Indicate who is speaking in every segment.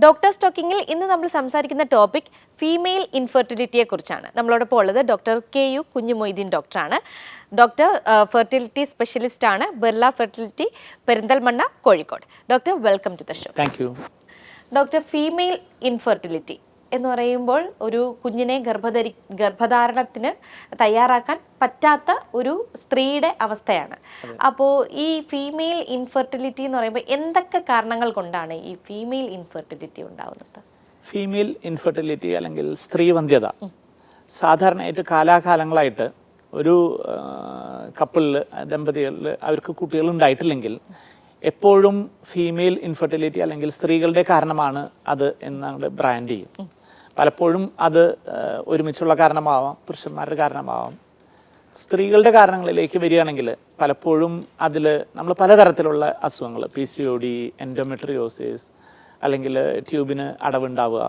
Speaker 1: Doctor സ്റ്റോക്കിങ്ങിൽ ഇന്ന് നമ്മൾ സംസാരിക്കുന്ന ടോപ്പിക് ഫീമെയിൽ ഇൻഫെർട്ടിലിറ്റിയെ കുറിച്ചാണ്. നമ്മളോടൊപ്പം ഉള്ളത് ഡോക്ടർ KU കുഞ്ഞുമൊയ്തീൻ ഡോക്ടറാണ്. ഡോക്ടർ ഫെർട്ടിലിറ്റി സ്പെഷ്യലിസ്റ്റ് ആണ്, Birla fertility, Perinthalmanna, Kozhikode. Doctor, welcome to the show.
Speaker 2: Thank you.
Speaker 1: Doctor, female infertility എന്ന് പറയുമ്പോൾ ഒരു കുഞ്ഞിനെ ഗർഭധാരണത്തിന് തയ്യാറാക്കാൻ പറ്റാത്ത ഒരു സ്ത്രീയുടെ അവസ്ഥയാണ്. അപ്പോൾ ഈ ഫീമെയിൽ ഇൻഫെർട്ടിലിറ്റി എന്ന് പറയുമ്പോൾ എന്തൊക്കെ കാരണങ്ങൾ കൊണ്ടാണ് ഈ ഫീമെയിൽ ഇൻഫെർട്ടിലിറ്റി ഉണ്ടാവുന്നത്?
Speaker 2: ഫീമെയിൽ ഇൻഫെർട്ടിലിറ്റി അല്ലെങ്കിൽ സ്ത്രീവന്ധ്യത സാധാരണയായിട്ട് കാലാകാലങ്ങളായിട്ട് ഒരു കപ്പിളിൽ, ദമ്പതികളിൽ അവർക്ക് കുട്ടികളുണ്ടായിട്ടില്ലെങ്കിൽ എപ്പോഴും ഫീമെയിൽ ഇൻഫെർട്ടിലിറ്റി അല്ലെങ്കിൽ സ്ത്രീകളുടെ കാരണമാണ് അത് എന്ന് ബ്രാൻഡ് ചെയ്യും. പലപ്പോഴും അത് ഒരുമിച്ചുള്ള കാരണമാവാം, പുരുഷന്മാരുടെ കാരണമാവാം. സ്ത്രീകളുടെ കാരണങ്ങളിലേക്ക് വരികയാണെങ്കിൽ പലപ്പോഴും അതിൽ നമ്മൾ പലതരത്തിലുള്ള അസുഖങ്ങൾ, PCOD, എൻഡോമെട്രിയോസിസ്, അല്ലെങ്കിൽ ട്യൂബിന് അടവുണ്ടാവുക.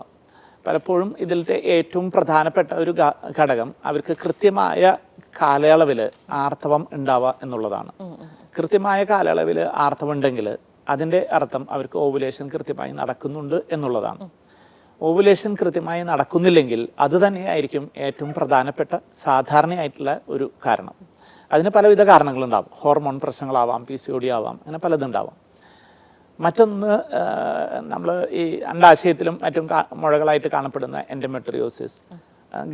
Speaker 2: പലപ്പോഴും ഇതിലത്തെ ഏറ്റവും പ്രധാനപ്പെട്ട ഒരു ഘടകം അവർക്ക് കൃത്യമായ കാലയളവിൽ ആർത്തവം ഉണ്ടാവുക എന്നുള്ളതാണ്. കൃത്യമായ കാലയളവിൽ ആർത്തവം ഉണ്ടെങ്കിൽ അതിൻ്റെ അർത്ഥം അവർക്ക് ഓവുലേഷൻ കൃത്യമായി നടക്കുന്നുണ്ട് എന്നുള്ളതാണ്. ഓവുലേഷൻ കൃത്യമായി നടക്കുന്നില്ലെങ്കിൽ അത് തന്നെയായിരിക്കും ഏറ്റവും പ്രധാനപ്പെട്ട സാധാരണയായിട്ടുള്ള ഒരു കാരണം. അതിന് പലവിധ കാരണങ്ങളുണ്ടാവും. ഹോർമോൺ പ്രശ്നങ്ങളാവാം, PCOD ആവാം, അങ്ങനെ പലതുണ്ടാവാം. മറ്റൊന്ന്, നമ്മൾ ഈ അണ്ഡാശയത്തിലും മറ്റും മുഴകളായിട്ട് കാണപ്പെടുന്ന എൻഡോമെട്രിയോസിസ്,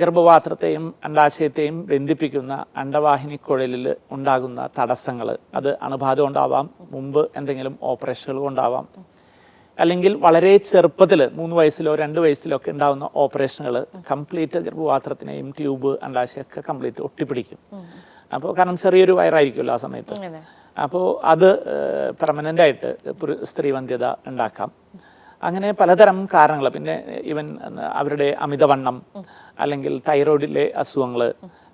Speaker 2: ഗർഭപാത്രത്തെയും അണ്ഡാശയത്തെയും ബന്ധിപ്പിക്കുന്ന അണ്ഡവാഹിനി കുഴലിൽ ഉണ്ടാകുന്ന തടസ്സങ്ങൾ, അത് അണുബാധ കൊണ്ടാവാം, മുമ്പ് എന്തെങ്കിലും ഓപ്പറേഷനുകൾ കൊണ്ടാവാം, അല്ലെങ്കിൽ വളരെ ചെറുപ്പത്തിൽ 3 വയസ്സിലോ 2 വയസ്സിലോ ഒക്കെ ഉണ്ടാകുന്ന ഓപ്പറേഷനുകൾ കംപ്ലീറ്റ് ഗർഭപാത്രത്തിനെയും ട്യൂബ് അണ്ഡാശയമൊക്കെ കംപ്ലീറ്റ് ഒട്ടിപ്പിടിക്കും. അപ്പോൾ കാരണം ചെറിയൊരു വയറായിരിക്കുമല്ലോ ആ സമയത്ത്. അപ്പോൾ അത് പെർമനൻ്റ് ആയിട്ട് സ്ത്രീവന്ധ്യത ഉണ്ടാക്കാം. അങ്ങനെ പലതരം കാരണങ്ങൾ. പിന്നെ ഈവൻ അവരുടെ അമിതവണ്ണം, അല്ലെങ്കിൽ തൈറോയിഡിലെ അസുഖങ്ങൾ,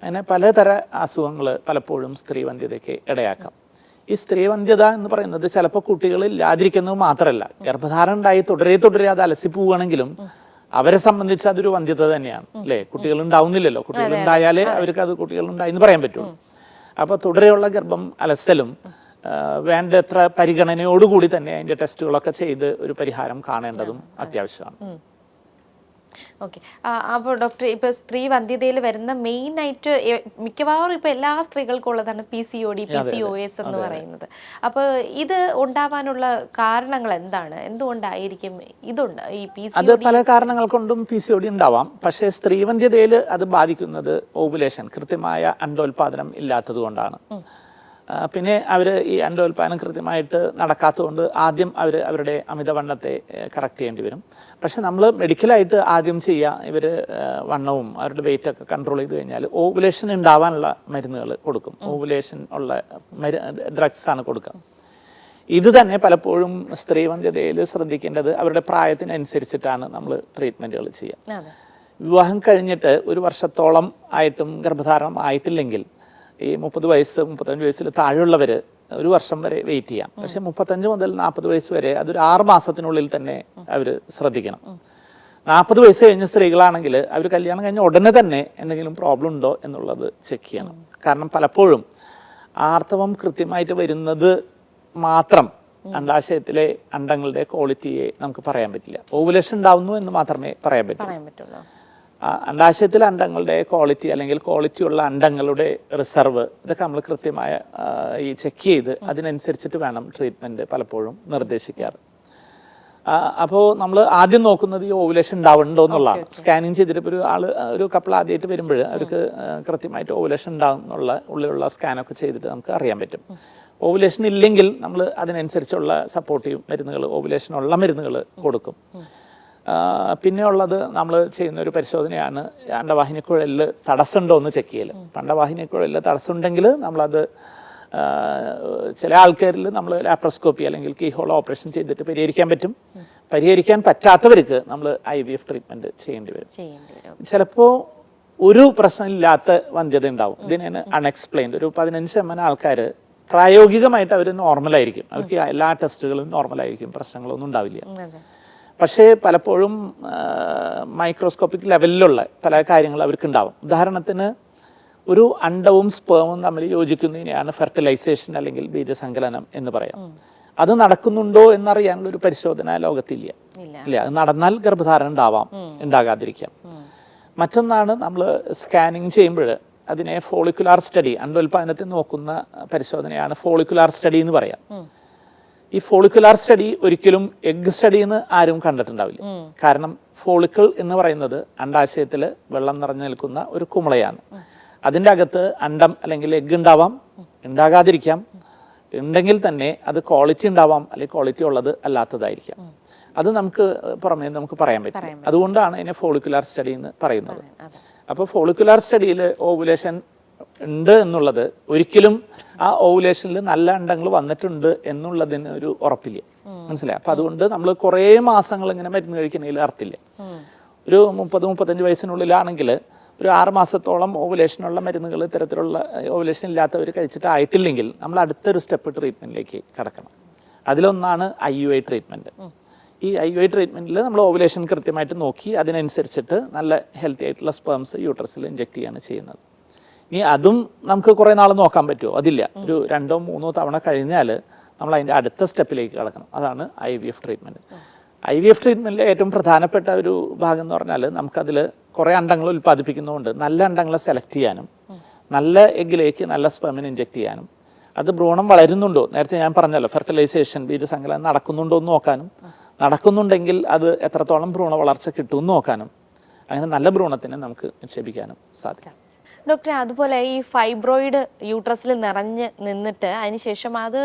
Speaker 2: അങ്ങനെ പലതര അസുഖങ്ങൾ പലപ്പോഴും സ്ത്രീവന്ധ്യതയ്ക്ക് ഇടയാക്കാം. ഈ സ്ത്രീവന്ധ്യത എന്ന് പറയുന്നത് ചിലപ്പോൾ കുട്ടികളില്ലാതിരിക്കുന്നത് മാത്രമല്ല, ഗർഭധാരണം ഉണ്ടായി തുടരെ അത് അലസിപ്പോവുകയാണെങ്കിലും അവരെ സംബന്ധിച്ച് അതൊരു വന്ധ്യത തന്നെയാണ്, അല്ലേ? കുട്ടികൾ ഉണ്ടാവുന്നില്ലല്ലോ. കുട്ടികൾ ഉണ്ടായാലേ അവർക്ക് അത് കുട്ടികളുണ്ടായി എന്ന് പറയാൻ പറ്റുള്ളൂ. അപ്പോൾ തുടരെയുള്ള ഗർഭം അലസലും വേണ്ടത്ര പരിഗണനയോടുകൂടി തന്നെ അതിൻ്റെ ടെസ്റ്റുകളൊക്കെ ചെയ്ത് ഒരു പരിഹാരം കാണേണ്ടതും അത്യാവശ്യമാണ്.
Speaker 1: ഓക്കെ. അപ്പോൾ ഡോക്ടർ, ഇപ്പോൾ സ്ത്രീ വന്ധ്യതയിൽ വരുന്ന മെയിനായിട്ട് മിക്കവാറും ഇപ്പോൾ എല്ലാ സ്ത്രീകൾക്കും ഉള്ളതാണ് PCOD, PCOS എന്ന് പറയുന്നത്. അപ്പോൾ ഇത് ഉണ്ടാവാനുള്ള കാരണങ്ങൾ എന്താണ്? എന്തുകൊണ്ടായിരിക്കും ഈ PCOD?
Speaker 2: അത് പല കാരണങ്ങൾ കൊണ്ടും PCOD ഉണ്ടാവാം. പക്ഷേ സ്ത്രീവന്ധ്യതയിൽ അത് ബാധിക്കുന്നത് ഓവുലേഷൻ, കൃത്യമായ അണ്ഡോൽപാദനം ഇല്ലാത്തത് കൊണ്ടാണ്. പിന്നെ അവർ ഈ അണ്ഡോൽപാദനം കൃത്യമായിട്ട് നടക്കാത്തതുകൊണ്ട് ആദ്യം അവരുടെ അമിതവണ്ണത്തെ കറക്റ്റ് ചെയ്യേണ്ടി വരും. പക്ഷെ നമ്മൾ മെഡിക്കലായിട്ട് ആദ്യം ചെയ്യുക, ഇവർ വണ്ണവും അവരുടെ വെയിറ്റൊക്കെ കൺട്രോൾ ചെയ്ത് കഴിഞ്ഞാൽ ഓവുലേഷൻ ഉണ്ടാവാനുള്ള മരുന്നുകൾ കൊടുക്കും. ഓവുലേഷൻ ഉള്ള ഡ്രഗ്സാണ് കൊടുക്കുക. ഇത് തന്നെ പലപ്പോഴും സ്ത്രീവന്ധ്യതയിൽ ശ്രദ്ധിക്കേണ്ടത് അവരുടെ പ്രായത്തിനനുസരിച്ചിട്ടാണ് നമ്മൾ ട്രീറ്റ്മെൻറ്റുകൾ ചെയ്യുക. വിവാഹം കഴിഞ്ഞിട്ട് 1 വർഷത്തോളം ആയിട്ടും ഗർഭധാരണം ആയിട്ടില്ലെങ്കിൽ ഈ 30 വയസ്സ് 35 വയസ്സിൽ താഴെയുള്ളവർ 1 വർഷം വരെ വെയിറ്റ് ചെയ്യാം. പക്ഷെ 35 മുതൽ 40 വയസ്സ് വരെ അതൊരു 6 മാസത്തിനുള്ളിൽ തന്നെ അവർ ശ്രദ്ധിക്കണം. 40 വയസ്സ് കഴിഞ്ഞ സ്ത്രീകളാണെങ്കിൽ അവർ കല്യാണം കഴിഞ്ഞ ഉടനെ തന്നെ എന്തെങ്കിലും പ്രോബ്ലം ഉണ്ടോ എന്നുള്ളത് ചെക്ക് ചെയ്യണം. കാരണം പലപ്പോഴും ആർത്തവം കൃത്യമായിട്ട് വരുന്നത് മാത്രം അണ്ഡാശയത്തിലെ അണ്ഡങ്ങളുടെ ക്വാളിറ്റിയെ നമുക്ക് പറയാൻ പറ്റില്ല. ഓവുലേഷൻ ഉണ്ടാവുന്നു എന്ന് മാത്രമേ പറയാൻ പറ്റുള്ളൂ. അണ്ഡാശയത്തിലെ അണ്ഡങ്ങളുടെ ക്വാളിറ്റി, അല്ലെങ്കിൽ ക്വാളിറ്റിയുള്ള അണ്ഡങ്ങളുടെ റിസർവ്, ഇതൊക്കെ നമ്മൾ കൃത്യമായ ഈ ചെക്ക് ചെയ്ത് അതിനനുസരിച്ചിട്ട് വേണം ട്രീറ്റ്മെൻറ്റ് പലപ്പോഴും നിർദ്ദേശിക്കാറ്. അപ്പോൾ നമ്മൾ ആദ്യം നോക്കുന്നത് ഈ ഓവുലേഷൻ ഉണ്ടാവുന്നുണ്ടോ എന്നുള്ളതാണ്. സ്കാനിങ് ചെയ്തിട്ട് ഇപ്പോൾ ഒരു കപ്പിൾ ആദ്യമായിട്ട് വരുമ്പോൾ അവർക്ക് കൃത്യമായിട്ട് ഓവുലേഷൻ ഉണ്ടാകുന്നുള്ള ഉള്ളിലുള്ള സ്കാനൊക്കെ ചെയ്തിട്ട് നമുക്ക് അറിയാൻ പറ്റും. ഓവുലേഷൻ ഇല്ലെങ്കിൽ നമ്മൾ അതിനനുസരിച്ചുള്ള സപ്പോർട്ടീവ് മരുന്നുകൾ, ഓവുലേഷനുള്ള മരുന്നുകൾ കൊടുക്കും. പിന്നെ ഉള്ളത്, നമ്മൾ ചെയ്യുന്ന ഒരു പരിശോധനയാണ് അണ്ഡവാഹിനിക്കുഴലിൽ തടസ്സമുണ്ടോ എന്ന് ചെക്ക് ചെയ്യൽ. അണ്ഡവാഹിനിക്കുഴലിൽ തടസ്സമുണ്ടെങ്കിൽ നമ്മളത് ചില ആൾക്കാരിൽ നമ്മൾ ലാപ്രോസ്കോപ്പി അല്ലെങ്കിൽ കീഹോൾ ഓപ്പറേഷൻ ചെയ്തിട്ട് പരിഹരിക്കാൻ പറ്റും. പരിഹരിക്കാൻ പറ്റാത്തവർക്ക് നമ്മൾ IVF ട്രീറ്റ്മെൻറ്റ് ചെയ്യേണ്ടി വരും. ചിലപ്പോൾ ഒരു പ്രശ്നമില്ലാത്ത വന്ധ്യത ഉണ്ടാവും. ഇതിനാണ് അൺഎക്സ്പ്ലെയിൻഡ്. ഒരു 15% ആൾക്കാർ പ്രായോഗികമായിട്ട് അവർ നോർമലായിരിക്കും, അവർക്ക് എല്ലാ ടെസ്റ്റുകളും നോർമലായിരിക്കും, പ്രശ്നങ്ങളൊന്നും ഉണ്ടാവില്ല. പക്ഷേ പലപ്പോഴും മൈക്രോസ്കോപ്പിക് ലെവലിലുള്ള പല കാര്യങ്ങൾ അവർക്കുണ്ടാവും. ഉദാഹരണത്തിന് ഒരു അണ്ഡവും സ്പേമും തമ്മിൽ യോജിക്കുന്നതിനെയാണ് ഫെർട്ടിലൈസേഷൻ അല്ലെങ്കിൽ ബീജസങ്കലനം എന്ന് പറയാം. അത് നടക്കുന്നുണ്ടോ എന്നറിയാനുള്ള ഒരു പരിശോധന ലോകത്തില്ല. ഇല്ല. അത് നടന്നാൽ ഗർഭധാരണം ഉണ്ടാവാം, ഉണ്ടാകാതിരിക്കാം. മറ്റൊന്നാണ് നമ്മൾ സ്കാനിങ് ചെയ്യുമ്പോൾ അതിനെ ഫോളിക്കുലാർ സ്റ്റഡി, അണ്ടോൽപാദനത്തെ നോക്കുന്ന പരിശോധനയാണ് ഫോളിക്കുലാർ സ്റ്റഡി എന്ന് പറയാം. ഈ ഫോളിക്കുലാർ സ്റ്റഡി ഒരിക്കലും എഗ് സ്റ്റഡി എന്ന് ആരും കണ്ടിട്ടുണ്ടാവില്ല. കാരണം ഫോളിക്കിൾ എന്ന് പറയുന്നത് അണ്ടാശയത്തിൽ വെള്ളം നിറഞ്ഞു നിൽക്കുന്ന ഒരു കുമിളയാണ്. അതിൻ്റെ അകത്ത് അണ്ടം അല്ലെങ്കിൽ എഗ് ഉണ്ടാവാം, ഉണ്ടാകാതിരിക്കാം. ഉണ്ടെങ്കിൽ തന്നെ അത് ക്വാളിറ്റി ഉണ്ടാവാം, അല്ലെങ്കിൽ ക്വാളിറ്റി ഉള്ളത് അല്ലാത്തതായിരിക്കാം. അത് നമുക്ക് പുറമേ നമുക്ക് പറയാൻ പറ്റും. അതുകൊണ്ടാണ് ഇതിനെ ഫോളിക്കുലാർ സ്റ്റഡി എന്ന് പറയുന്നത്. അപ്പോൾ ഫോളിക്കുലാർ സ്റ്റഡിയിൽ ഓവുലേഷൻ ഉണ്ട് എന്നുള്ളത് ഒരിക്കലും ആ ഓവുലേഷനിൽ നല്ല അണ്ടങ്ങൾ വന്നിട്ടുണ്ട് എന്നുള്ളതിന് ഒരു ഉറപ്പില്ല. മനസ്സിലായി? അപ്പം അതുകൊണ്ട് നമ്മൾ കുറേ മാസങ്ങൾ ഇങ്ങനെ മരുന്ന് കഴിക്കുന്നതിൽ അർത്ഥമില്ല. ഒരു 30-35 വയസ്സിനുള്ളിലാണെങ്കിൽ ഒരു 6 മാസത്തോളം ഓവുലേഷനുള്ള മരുന്നുകൾ ഇത്തരത്തിലുള്ള ഓവുലേഷൻ ഇല്ലാത്തവർ കഴിച്ചിട്ടായിട്ടില്ലെങ്കിൽ നമ്മൾ അടുത്തൊരു സ്റ്റെപ്പ് ട്രീറ്റ്മെൻറ്റിലേക്ക് കടക്കണം. അതിലൊന്നാണ് IUI ട്രീറ്റ്മെൻറ്റ്. ഈ IUI ട്രീറ്റ്മെൻറ്റിൽ നമ്മൾ ഓവുലേഷൻ കൃത്യമായിട്ട് നോക്കി അതിനനുസരിച്ചിട്ട് നല്ല ഹെൽത്തി ആയിട്ടുള്ള സ്പേംസ് യൂട്രസിൽ ഇഞ്ചെക്ട് ചെയ്യാണ് ചെയ്യുന്നത്. ഇനി അതും നമുക്ക് കുറേ നാൾ നോക്കാൻ പറ്റുമോ? അതില്ല. ഒരു 2-3 തവണ കഴിഞ്ഞാൽ നമ്മൾ അതിൻ്റെ അടുത്ത സ്റ്റെപ്പിലേക്ക് കടക്കണം. അതാണ് IVF ട്രീറ്റ്മെൻറ്റ്. IVF ട്രീറ്റ്മെൻറ്റിലെ ഏറ്റവും പ്രധാനപ്പെട്ട ഒരു ഭാഗം എന്ന് പറഞ്ഞാൽ നമുക്കതിൽ കുറേ അണ്ടങ്ങൾ ഉൽപ്പാദിപ്പിക്കുന്നതുകൊണ്ട് നല്ല അണ്ടങ്ങളെ സെലക്ട് ചെയ്യാനും നല്ല എഗ്ഗിലേക്ക് നല്ല സ്പെർമിന് ഇഞ്ചെക്ട് ചെയ്യാനും അത് ഭ്രൂണം വളരുന്നുണ്ടോ, നേരത്തെ ഞാൻ പറഞ്ഞല്ലോ ഫെർട്ടിലൈസേഷൻ ബീജസങ്കലനം നടക്കുന്നുണ്ടോ എന്ന് നോക്കാനും, നടക്കുന്നുണ്ടെങ്കിൽ അത് എത്രത്തോളം ഭ്രൂണ വളർച്ച കിട്ടുമെന്ന് നോക്കാനും, അങ്ങനെ നല്ല ഭ്രൂണത്തിനെ നമുക്ക് നിക്ഷേപിക്കാനും സാധിക്കും.
Speaker 1: ഡോക്ടറെ, അതുപോലെ ഈ ഫൈബ്രോയിഡ് യൂട്രസിൽ നിറഞ്ഞ് നിന്നിട്ട് അതിനുശേഷം അത്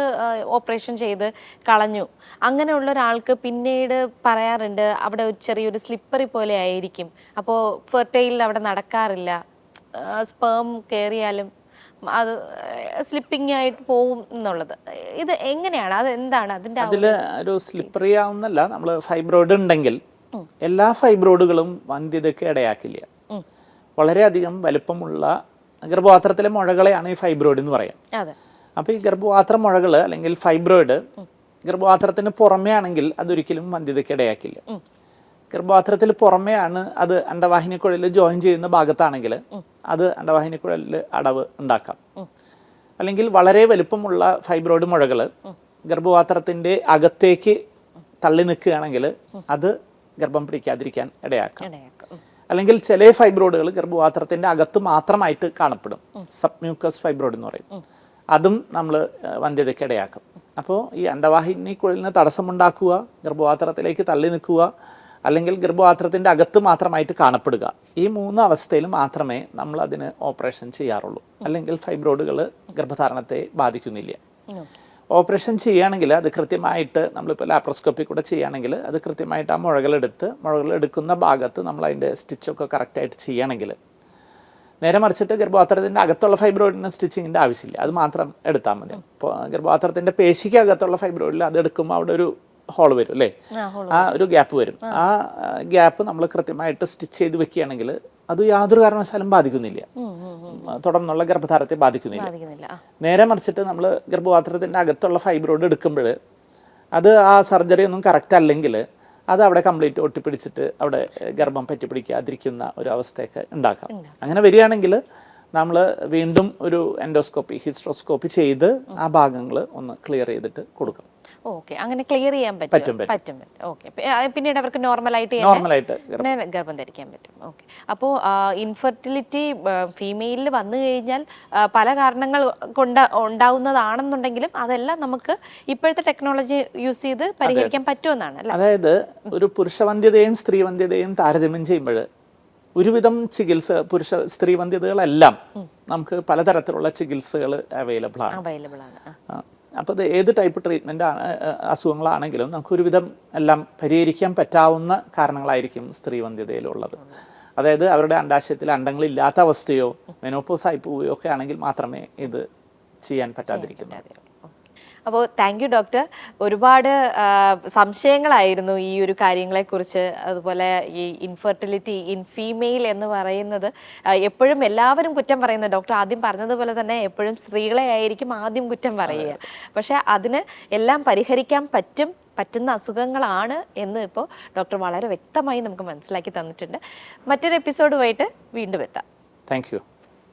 Speaker 1: ഓപ്പറേഷൻ ചെയ്ത് കളഞ്ഞു, അങ്ങനെയുള്ള ഒരാൾക്ക് പിന്നീട് പറയാറുണ്ട് അവിടെ ഒരു ചെറിയൊരു സ്ലിപ്പറി പോലെ ആയിരിക്കും, അപ്പോൾ ഫെർട്ടൈൽ അവിടെ നടക്കാറില്ല, സ്പേം കയറിയാലും അത് സ്ലിപ്പിംഗ് ആയിട്ട് പോവും എന്നുള്ളത്. ഇത് എങ്ങനെയാണ്, അത് എന്താണ് അതിൻ്റെ?
Speaker 2: അതിൽ ഒരു സ്ലിപ്പറി ആവുന്നല്ല, നമ്മൾ ഫൈബ്രോയിഡ് ഉണ്ടെങ്കിൽ എല്ലാ ഫൈബ്രോയിഡുകളും വന്ധ്യതയ്ക്ക് ഇടയാക്കില്ല. വളരെയധികം വലുപ്പമുള്ള ഗർഭപാത്രത്തിലെ മുഴകളെയാണ് ഈ ഫൈബ്രോയിഡ് എന്ന് പറയാം. അപ്പോൾ ഈ ഗർഭപാത്ര മുഴകൾ അല്ലെങ്കിൽ ഫൈബ്രോയിഡ് ഗർഭപാത്രത്തിന് പുറമേ ആണെങ്കിൽ അതൊരിക്കലും വന്ധ്യതയ്ക്ക് ഇടയാക്കില്ല. ഗർഭപാത്രത്തിൽ പുറമെയാണ് അത് അണ്ടവാഹിനിക്കുഴലിൽ ജോയിൻ ചെയ്യുന്ന ഭാഗത്താണെങ്കിൽ അത് അണ്ടവാഹിനിക്കുഴലിൽ അടവ് ഉണ്ടാക്കാം. അല്ലെങ്കിൽ വളരെ വലുപ്പമുള്ള ഫൈബ്രോയിഡ് മുഴകൾ ഗർഭപാത്രത്തിൻ്റെ അകത്തേക്ക് തള്ളി നിൽക്കുകയാണെങ്കിൽ അത് ഗർഭം പിടിക്കാതിരിക്കാൻ ഇടയാക്കാം. അല്ലെങ്കിൽ ചില ഫൈബ്രോയിഡുകൾ ഗർഭപാത്രത്തിൻ്റെ അകത്ത് മാത്രമായിട്ട് കാണപ്പെടും, സബ്മ്യൂക്കസ് ഫൈബ്രോയിഡ് എന്ന് പറയും. അതും നമ്മൾ വന്ധ്യതയ്ക്ക് ഇടയാക്കും. അപ്പോൾ ഈ അണ്ടവാഹിനിക്കുഴലിന് തടസ്സമുണ്ടാക്കുക, ഗർഭപാത്രത്തിലേക്ക് തള്ളി നിൽക്കുക, അല്ലെങ്കിൽ ഗർഭപാത്രത്തിൻ്റെ അകത്ത് മാത്രമായിട്ട് കാണപ്പെടുക, ഈ 3 അവസ്ഥയിൽ മാത്രമേ നമ്മൾ അതിന് ഓപ്പറേഷൻ ചെയ്യാറുള്ളൂ. അല്ലെങ്കിൽ ഫൈബ്രോയിഡുകൾ ഗർഭധാരണത്തെ ബാധിക്കുന്നില്ല. ഓപ്പറേഷൻ ചെയ്യുകയാണെങ്കിൽ അത് കൃത്യമായിട്ട് നമ്മളിപ്പോൾ ലാപ്രോസ്കോപ്പി കൂടെ ചെയ്യുകയാണെങ്കിൽ അത് കൃത്യമായിട്ട് ആ മുഴകളെടുക്കുന്ന ഭാഗത്ത് നമ്മൾ അതിൻ്റെ സ്റ്റിച്ചൊക്കെ കറക്റ്റായിട്ട് ചെയ്യുകയാണെങ്കിൽ, നേരെ മറിച്ചിട്ട് ഗർഭപാത്രത്തിൻ്റെ അകത്തുള്ള ഫൈബ്രോയിഡിന് സ്റ്റിച്ചിങ്ങിൻ്റെ ആവശ്യമില്ല, അത് മാത്രം എടുത്താൽ മതി. ഇപ്പോൾ ഗർഭപാത്രത്തിൻ്റെ പേശിക്ക് അകത്തുള്ള ഫൈബ്രോയിഡിൽ അത് എടുക്കുമ്പോൾ അവിടെ ഒരു ഹോൾ വരും അല്ലേ, ആ ഒരു ഗ്യാപ്പ് വരും. ആ ഗ്യാപ്പ് നമ്മൾ കൃത്യമായിട്ട് സ്റ്റിച്ച് ചെയ്ത് വെക്കുകയാണെങ്കിൽ അത് യാതൊരു കാരണവശാലും ബാധിക്കുന്നില്ല, തുടർന്നുള്ള ഗർഭധാരത്തെ ബാധിക്കുന്നില്ല. നേരെ മറിച്ചിട്ട് നമ്മൾ ഗർഭപാത്രത്തിൻ്റെ അകത്തുള്ള ഫൈബ്രോയിഡ് എടുക്കുമ്പോൾ അത് ആ സർജറി ഒന്നും കറക്റ്റ് അല്ലെങ്കിൽ അത് അവിടെ കംപ്ലീറ്റ് ഒട്ടിപ്പിടിച്ചിട്ട് അവിടെ ഗർഭം പറ്റിപ്പിടിക്കാതിരിക്കുന്ന ഒരു അവസ്ഥയൊക്കെ ഉണ്ടാക്കാം. അങ്ങനെ വരികയാണെങ്കിൽ നമ്മൾ വീണ്ടും ഒരു എൻഡോസ്കോപ്പി, ഹിസ്റ്റോസ്കോപ്പി ചെയ്ത് ആ ഭാഗങ്ങൾ ഒന്ന് ക്ലിയർ ചെയ്തിട്ട് കൊടുക്കണം.
Speaker 1: ഓക്കെ, അങ്ങനെ ക്ലിയർ ചെയ്യാൻ പറ്റും. ഓക്കെ, പിന്നീട് അവർക്ക് നോർമലായിട്ട് ഗർഭം ധരിക്കാൻ പറ്റും. ഓക്കെ, അപ്പോൾ ഇൻഫെർട്ടിലിറ്റി ഫീമെയിലിൽ വന്നു കഴിഞ്ഞാൽ പല കാരണങ്ങൾ കൊണ്ട് ഉണ്ടാവുന്നതാണെന്നുണ്ടെങ്കിലും അതെല്ലാം നമുക്ക് ഇപ്പോഴത്തെ ടെക്നോളജി യൂസ് ചെയ്ത് പരിഹരിക്കാൻ പറ്റുമെന്നാണ് അല്ലേ?
Speaker 2: അതായത് ഒരു പുരുഷവന്ധ്യതയും സ്ത്രീവന്ധ്യതയും താരതമ്യം ചെയ്യുമ്പോൾ ഒരുവിധം സ്ത്രീ വന്ധ്യതകളെല്ലാം നമുക്ക് പലതരത്തിലുള്ള ചികിത്സകൾ അവൈലബിൾ ആണ്. അപ്പോൾ അത് ഏത് ടൈപ്പ് ട്രീറ്റ്മെൻ്റ് അസുഖങ്ങളാണെങ്കിലും നമുക്ക് ഒരുവിധം എല്ലാം പരിഹരിക്കാൻ പറ്റാവുന്ന കാരണങ്ങളായിരിക്കും സ്ത്രീവന്ധ്യതയിലുള്ളത്. അതായത് അവരുടെ അണ്ടാശയത്തിൽ അണ്ടങ്ങളില്ലാത്ത അവസ്ഥയോ മെനോപോസ് ആയി പോവുകയോ ഒക്കെ ആണെങ്കിൽ മാത്രമേ ഇത് ചെയ്യാൻ പറ്റാതിരിക്കുന്നു.
Speaker 1: അപ്പോൾ താങ്ക് യു ഡോക്ടർ. ഒരുപാട് സംശയങ്ങളായിരുന്നു ഈ ഒരു കാര്യങ്ങളെക്കുറിച്ച്. അതുപോലെ ഈ ഇൻഫെർട്ടിലിറ്റി ഇൻ ഫീമെയിൽ എന്ന് പറയുന്നത് എപ്പോഴും എല്ലാവരും കുറ്റം പറയുന്നത്, ഡോക്ടർ ആദ്യം പറഞ്ഞതുപോലെ തന്നെ എപ്പോഴും സ്ത്രീകളെ ആയിരിക്കും ആദ്യം കുറ്റം പറയുക. പക്ഷേ അതിന് എല്ലാം പരിഹരിക്കാൻ പറ്റുന്ന അസുഖങ്ങളാണ് എന്ന് ഇപ്പോൾ ഡോക്ടർ വളരെ വ്യക്തമായി നമുക്ക് മനസ്സിലാക്കി തന്നിട്ടുണ്ട്. മറ്റൊരു എപ്പിസോഡുമായിട്ട് വീണ്ടും എത്താം.
Speaker 2: Thank you.